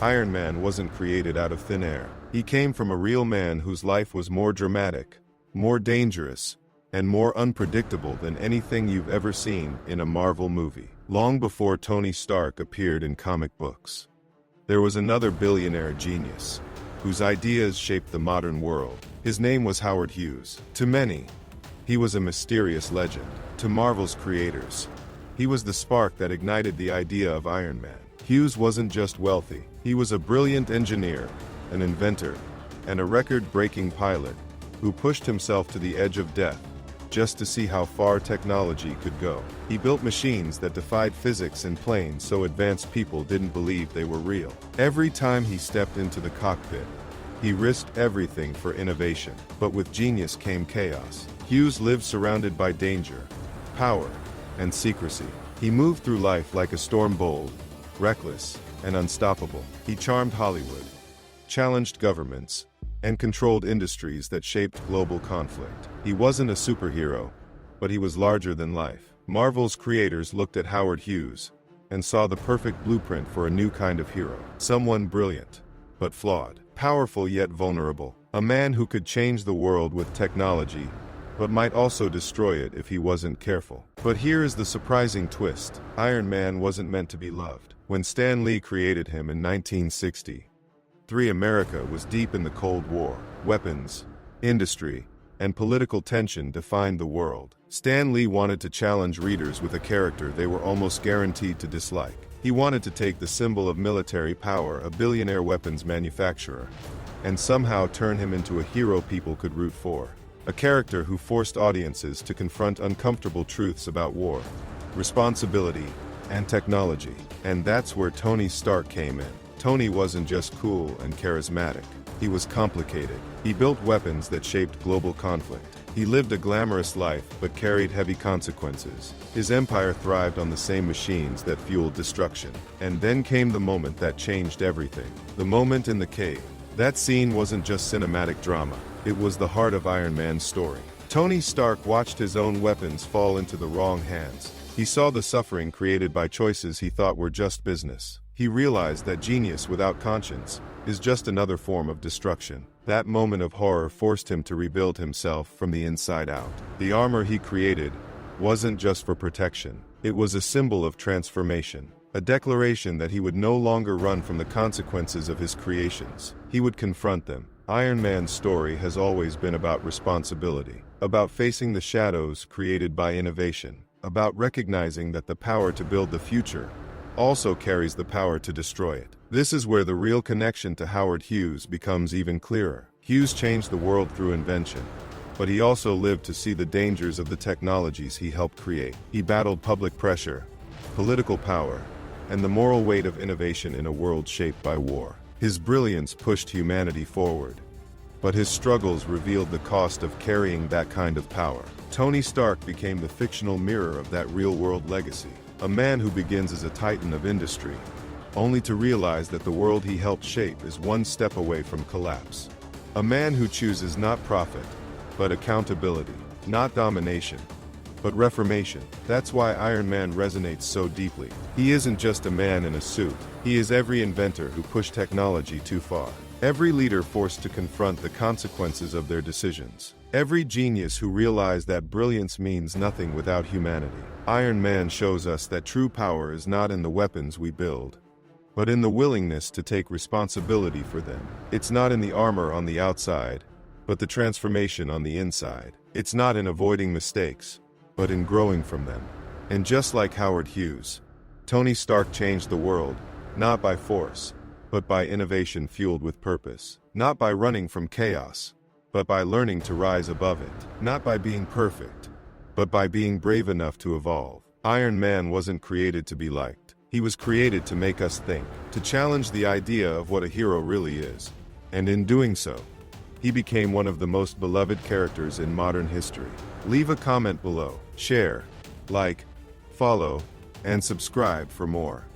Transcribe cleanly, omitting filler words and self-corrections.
Iron Man wasn't created out of thin air. He came from a real man whose life was more dramatic, more dangerous, and more unpredictable than anything you've ever seen in a Marvel movie. Long before Tony Stark appeared in comic books, there was another billionaire genius whose ideas shaped the modern world. His name was Howard Hughes. To many, he was a mysterious legend. To Marvel's creators, he was the spark that ignited the idea of Iron Man. Hughes wasn't just wealthy. He was a brilliant engineer, an inventor, and a record-breaking pilot who pushed himself to the edge of death just to see how far technology could go. He built machines that defied physics in planes so advanced people didn't believe they were real. Every time he stepped into the cockpit, he risked everything for innovation. But with genius came chaos. Hughes lived surrounded by danger, power, and secrecy. He moved through life like a storm, bold, reckless, and unstoppable. He charmed Hollywood, challenged governments, and controlled industries that shaped global conflict. He wasn't a superhero, but he was larger than life. Marvel's creators looked at Howard Hughes and saw the perfect blueprint for a new kind of hero. Someone brilliant, but flawed. Powerful yet vulnerable. A man who could change the world with technology, but might also destroy it if he wasn't careful. But here is the surprising twist. Iron Man wasn't meant to be loved. When Stan Lee created him in 1960, America was deep in the Cold War. Weapons, industry, and political tension defined the world. Stan Lee wanted to challenge readers with a character they were almost guaranteed to dislike. He wanted to take the symbol of military power, a billionaire weapons manufacturer, and somehow turn him into a hero people could root for. A character who forced audiences to confront uncomfortable truths about war, responsibility, and technology. And that's where Tony Stark came in. Tony wasn't just cool and charismatic. He was complicated. He built weapons that shaped global conflict. He lived a glamorous life but carried heavy consequences. His empire thrived on the same machines that fueled destruction. And then came the moment that changed everything. The moment in the cave. That scene wasn't just cinematic drama. It was the heart of Iron Man's story. Tony Stark watched his own weapons fall into the wrong hands. He saw the suffering created by choices he thought were just business. He realized that genius without conscience is just another form of destruction. That moment of horror forced him to rebuild himself from the inside out. The armor he created wasn't just for protection. It was a symbol of transformation, a declaration that he would no longer run from the consequences of his creations. He would confront them. Iron Man's story has always been about responsibility, about facing the shadows created by innovation, about recognizing that the power to build the future also carries the power to destroy it. This is where the real connection to Howard Hughes becomes even clearer. Hughes changed the world through invention, but he also lived to see the dangers of the technologies he helped create. He battled public pressure, political power, and the moral weight of innovation in a world shaped by war. His brilliance pushed humanity forward, but his struggles revealed the cost of carrying that kind of power. Tony Stark became the fictional mirror of that real-world legacy. A man who begins as a titan of industry, only to realize that the world he helped shape is one step away from collapse. A man who chooses not profit, but accountability, not domination, but reformation. That's why Iron Man resonates so deeply. He isn't just a man in a suit. He is every inventor who pushed technology too far. Every leader forced to confront the consequences of their decisions. Every genius who realized that brilliance means nothing without humanity. Iron Man shows us that true power is not in the weapons we build, but in the willingness to take responsibility for them. It's not in the armor on the outside, but the transformation on the inside. It's not in avoiding mistakes, but in growing from them. And just like Howard Hughes, Tony Stark changed the world, not by force, but by innovation fueled with purpose. Not by running from chaos, but by learning to rise above it. Not by being perfect, but by being brave enough to evolve. Iron Man wasn't created to be liked. He was created to make us think, to challenge the idea of what a hero really is. And in doing so, he became one of the most beloved characters in modern history. Leave a comment below, share, like, follow, and subscribe for more.